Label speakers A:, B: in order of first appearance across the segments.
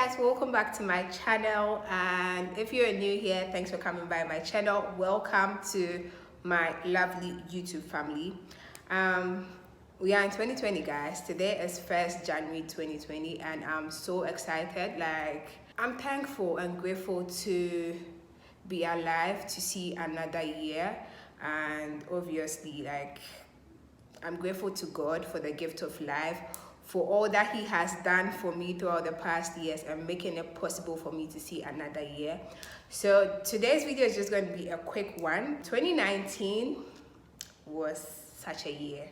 A: guys, welcome back to my channel, and if you're new here, thanks for coming by my channel. Welcome to my lovely YouTube family. We are in 2020, guys. Today is 1st January 2020, and I'm so excited. Like, I'm thankful and grateful to be alive to see another year, and obviously, like, I'm grateful to God for the gift of life, for all that He has done for me throughout the past years and making it possible for me to see another year. So today's video is just going to be a quick one. 2019 was such a year.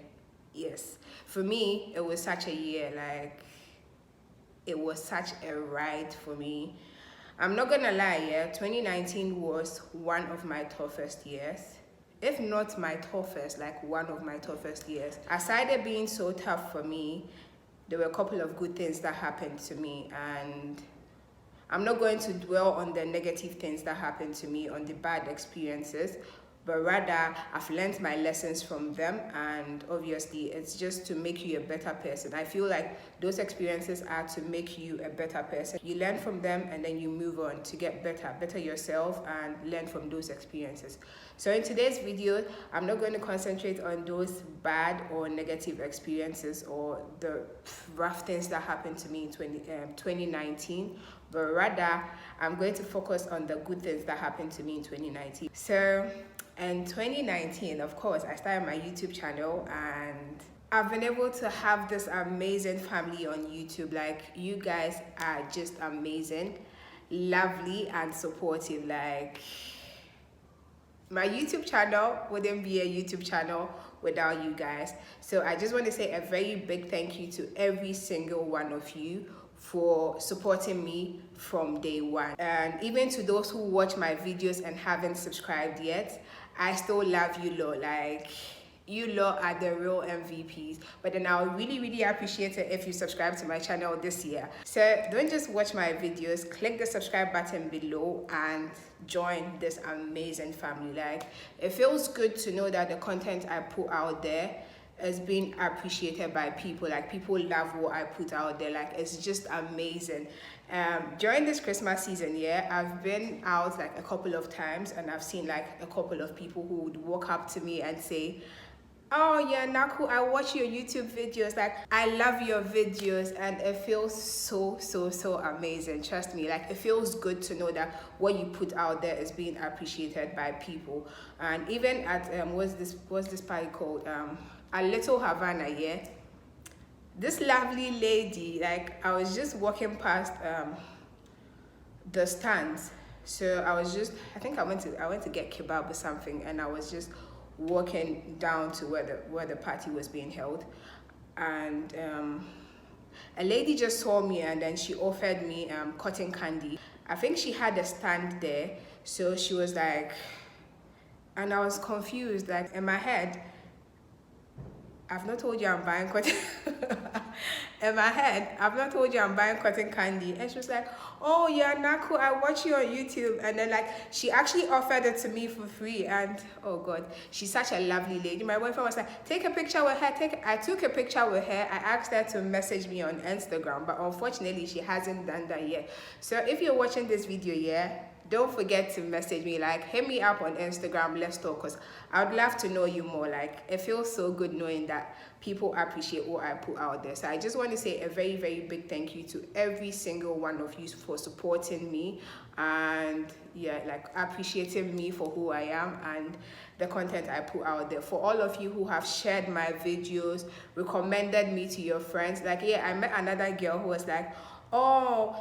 A: Yes, for me, it was such a year. Like, it was such a ride for me. I'm not gonna lie, yeah, 2019 was one of my toughest years. If not my toughest, like one of my toughest years. Aside it being so tough for me, there were a couple of good things that happened to me, and I'm not going to dwell on the negative things that happened to me, on the bad experiences, but rather I've learned my lessons from them, and obviously it's just to make you a better person. I feel like those experiences are to make you a better person. You learn from them and then you move on to get better yourself and learn from those experiences. So in today's video, I'm not going to concentrate on those bad or negative experiences or the rough things that happened to me in 2019, but rather I'm going to focus on the good things that happened to me in 2019. So in 2019, of course, I started my YouTube channel, and I've been able to have this amazing family on YouTube. Like, you guys are just amazing, lovely, and supportive. Like, my YouTube channel wouldn't be a YouTube channel without you guys. So I just want to say a very big thank you to every single one of you for supporting me from day one. And even to those who watch my videos and haven't subscribed yet, I still love you lot. Like, you lot are the real MVPs. But then I would really appreciate it if you subscribe to my channel this year. So don't just watch my videos, click the subscribe button below and join this amazing family. Like, it feels good to know that the content I put out there is being appreciated by people. Like, people love what I put out there. Like, it's just amazing. During this Christmas season, yeah, I've been out like a couple of times, and I've seen like a couple of people who would walk up to me and say, "Oh yeah, Naaku, I watch your YouTube videos. Like, I love your videos," and it feels so amazing. Trust me, like, it feels good to know that what you put out there is being appreciated by people. And even at what's this party called? Allotey Havana, yeah. This lovely lady, like, I was just walking past the stands. So I think I went to get kebab or something, and I was just walking down to where the party was being held, and a lady just saw me, and then she offered me cotton candy. I think she had a stand there, so she was like, and I was confused. Like, in my head, I've not told you I'm buying cotton. In my head, I've not told you I'm buying cotton candy. And she was like, "Oh yeah, Naaku, I watch you on YouTube." And then, like, she actually offered it to me for free. And oh God, she's such a lovely lady. My boyfriend was like, "Take a picture with her." I took a picture with her. I asked her to message me on Instagram, but unfortunately she hasn't done that yet. So if you're watching this video, yeah, don't forget to message me. Like, hit me up on Instagram, let's talk, because I would love to know you more. Like, it feels so good knowing that people appreciate what I put out there. So I just want to say a very big thank you to every single one of you for supporting me, and yeah, like, appreciating me for who I am and the content I put out there. For all of you who have shared my videos, recommended me to your friends. Like, yeah, I met another girl who was like, "Oh,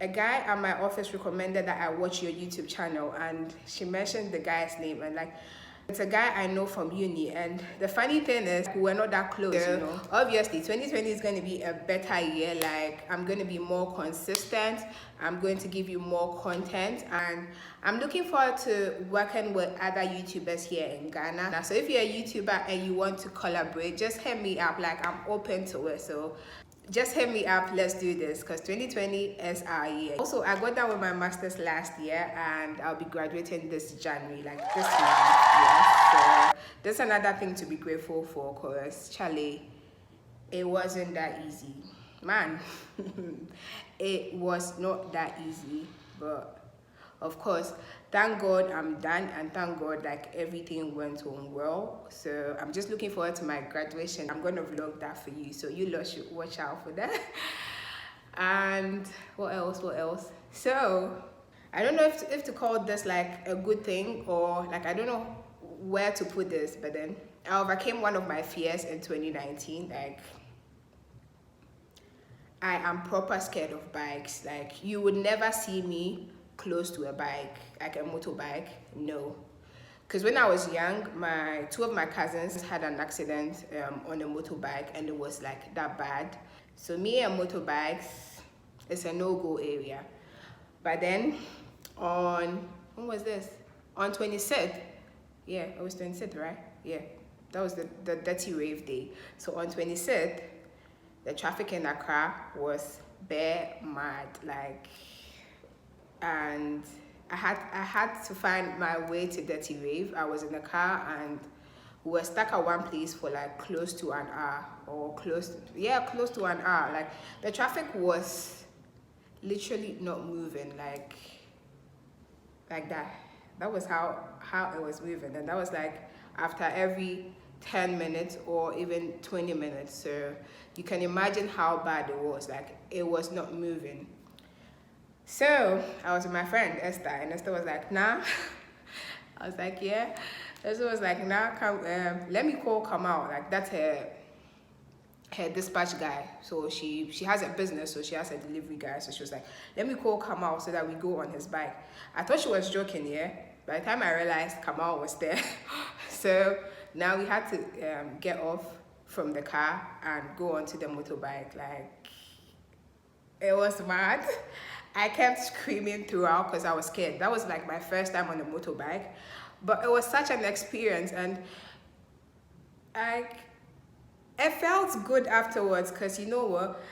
A: a guy at my office recommended that I watch your YouTube channel," and she mentioned the guy's name, and like, it's a guy I know from uni. And the funny thing is, we're not that close, you know. Obviously 2020 is going to be a better year. Like, I'm going to be more consistent, I'm going to give you more content, and I'm looking forward to working with other YouTubers here in Ghana. So if you're a YouTuber and you want to collaborate, just hit me up. Like, I'm open to it. So just hit me up, let's do this, because 2020 is our year. Also, I got done with my master's last year, and I'll be graduating this January, like this month. Yeah, so that's another thing to be grateful for, because Charlie, it wasn't that easy. man, it was not that easy, but of course, thank God I'm done, and thank God like everything went on well. So I'm just looking forward to my graduation. I'm gonna vlog that for you, so you lot should watch out for that. And what else? So I don't know if to call this like a good thing, or like I don't know where to put this, but then I overcame one of my fears in 2019. Like, I am proper scared of bikes. Like, you would never see me close to a bike, like a motorbike. No, because when I was young, two of my cousins had an accident on a motorbike, and it was like that bad. So me and motorbikes, it's a no-go area. But then on, when was this? On 26th. Yeah, it was 26th, right? Yeah, that was the dirty rave day. So on 26th, the traffic in Accra was bare mad, like, and I had to find my way to dirty rave. I was in the car, and we were stuck at one place for like close to an hour, or close to an hour. Like, the traffic was literally not moving, like that. That was how it was moving, and that was like after every 10 minutes or even 20 minutes. So you can imagine how bad it was. Like, it was not moving. So I was with my friend Esther, and Esther was like, nah. I was like, yeah. Esther was like, nah, come, let me call come out. Like, that's her dispatch guy. So she has a business, so she has a delivery guy. So she was like, let me call Kamal so that we go on his bike. I thought she was joking, yeah. By the time I realized Kamal was there, so now we had to get off from the car and go onto the motorbike. Like, it was mad. I kept screaming throughout because I was scared. That was like my first time on a motorbike, but it was such an experience, and it felt good afterwards, because you know what,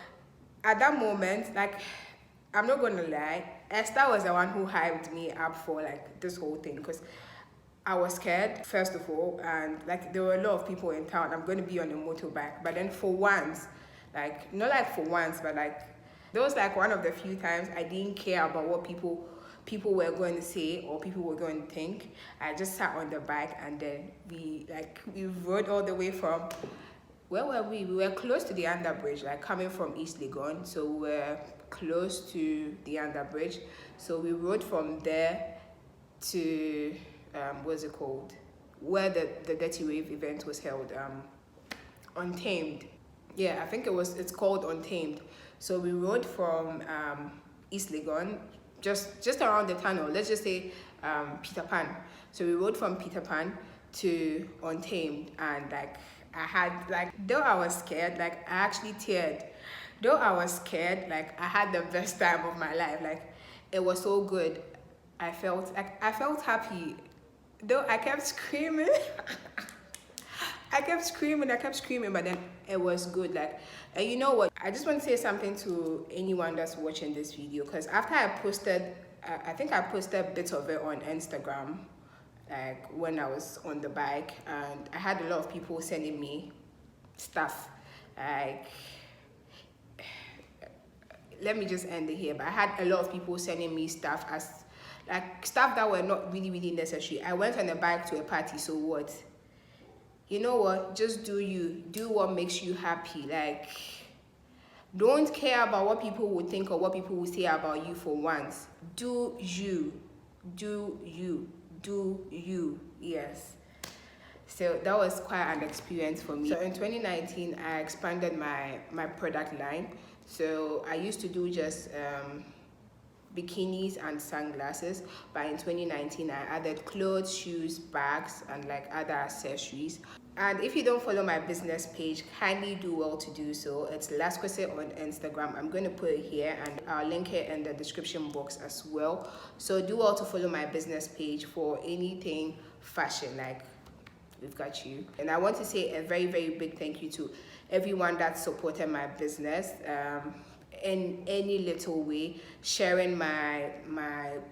A: at that moment, like, I'm not gonna lie, Esther was the one who hyped me up for like this whole thing, because I was scared, first of all, and like there were a lot of people in town. I'm going to be on a motorbike, but then for once, like, not like for once, but like that was like one of the few times I didn't care about what people were going to say or people were going to think. I just sat on the bike, and then we rode all the way from, where were we? We were close to the underbridge, like coming from East Legon, so we were close to the underbridge. So we rode from there to what's it called, where the Dirty Wave event was held, Untamed. Yeah, I think it's called Untamed. So we rode from East Legon, just around the tunnel, let's just say Peter Pan. So we rode from Peter Pan to Untamed, and like I had, like, though I was scared, like I actually teared. Though I was scared, like I had the best time of my life. Like, it was so good. I felt happy. Though I kept screaming. I kept screaming, but then it was good. Like, and you know what? I just want to say something to anyone that's watching this video, because after I posted, I think I posted bits of it on Instagram, like when I was on the bike, and I had a lot of people sending me stuff. Like, let me just end it here, but I had a lot of people sending me stuff, as like stuff that were not really necessary. I went on a bike to a party, so what? You know what? Just do you. Do what makes you happy. Like, don't care about what people would think or what people would say about you for once. Do you. Do you. Do you. Yes. So that was quite an experience for me. So in 2019, I expanded my product line. So I used to do just bikinis and sunglasses, but in 2019 I added clothes, shoes, bags, and like other accessories. And if you don't follow my business page, kindly do well to do so. It's Lasquese on Instagram. I'm going to put it here, and I'll link it in the description box as well. So do well to follow my business page for anything fashion. Like, we've got you. And I want to say a very big thank you to everyone that supported my business. in any little way, sharing my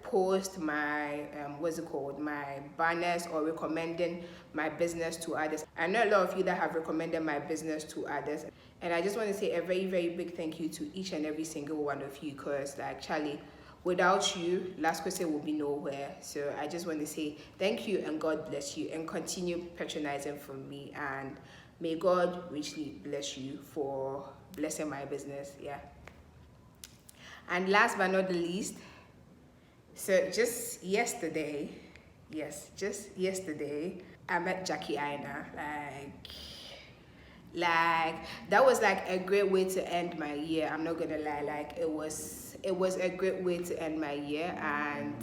A: post, my what's it called, my banners, or recommending my business to others. I know a lot of you that have recommended my business to others, and I just want to say a very, very big thank you to each and every single one of you, because like Charlie, without you, Last Question will be nowhere. So I just want to say thank you and God bless you, and continue patronizing from me, and may God richly bless you for blessing my business. Yeah. And last but not the least, so just yesterday, I met Jackie Aina. Like that was like a great way to end my year. I'm not gonna lie, like it was a great way to end my year, and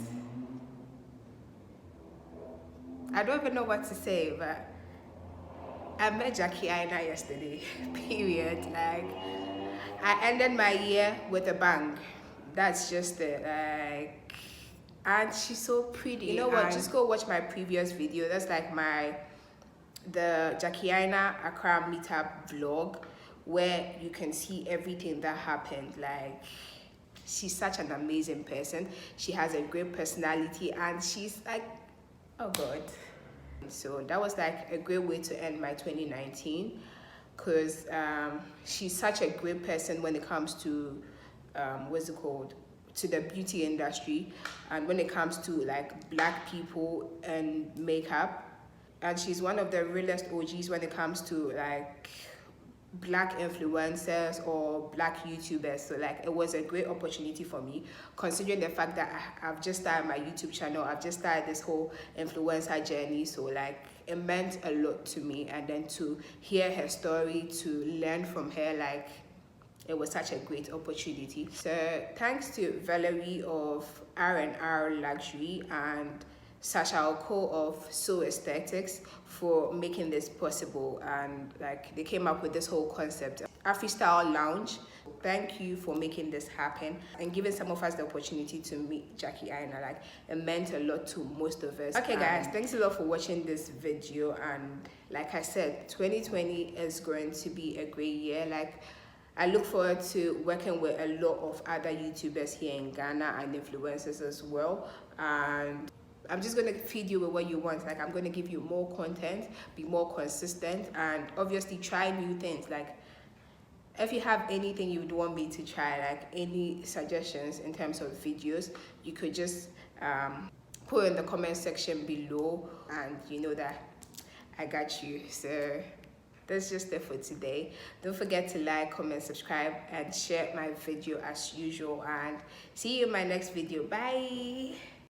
A: I don't even know what to say, but I met Jackie Aina yesterday. Period. Like I ended my year with a bang. That's just it. Like, and she's so pretty. You know what? Just go watch my previous video. That's like the Jackie Aina Accra meetup vlog, where you can see everything that happened. Like, she's such an amazing person. She has a great personality, and she's like, oh God. So that was like a great way to end my 2019, because she's such a great person when it comes to what's it called, to the beauty industry, and when it comes to like Black people and makeup. And she's one of the realest OGs when it comes to like Black influencers or Black YouTubers. So like it was a great opportunity for me, considering the fact that I've just started my YouTube channel, I've just started this whole influencer journey. So like it meant a lot to me, and then to hear her story, to learn from her, like it was such a great opportunity. So thanks to Valerie of R&R Luxury and Sasha Oko of So Aesthetics for making this possible, and like they came up with this whole concept, Afri-Style Lounge. Thank you for making this happen and giving some of us the opportunity to meet Jackie Aina. Like it meant a lot to most of us. Okay guys, thanks a lot for watching this video, and like I said, 2020 is going to be a great year. Like I look forward to working with a lot of other YouTubers here in Ghana and influencers as well, and I'm just going to feed you with what you want. Like I'm going to give you more content, be more consistent, and obviously try new things. Like if you have anything you would want me to try, like any suggestions in terms of videos, you could just put in the comment section below, and you know that I got you. So that's just it for today. Don't forget to like, comment, subscribe, and share my video as usual, and see you in my next video. Bye.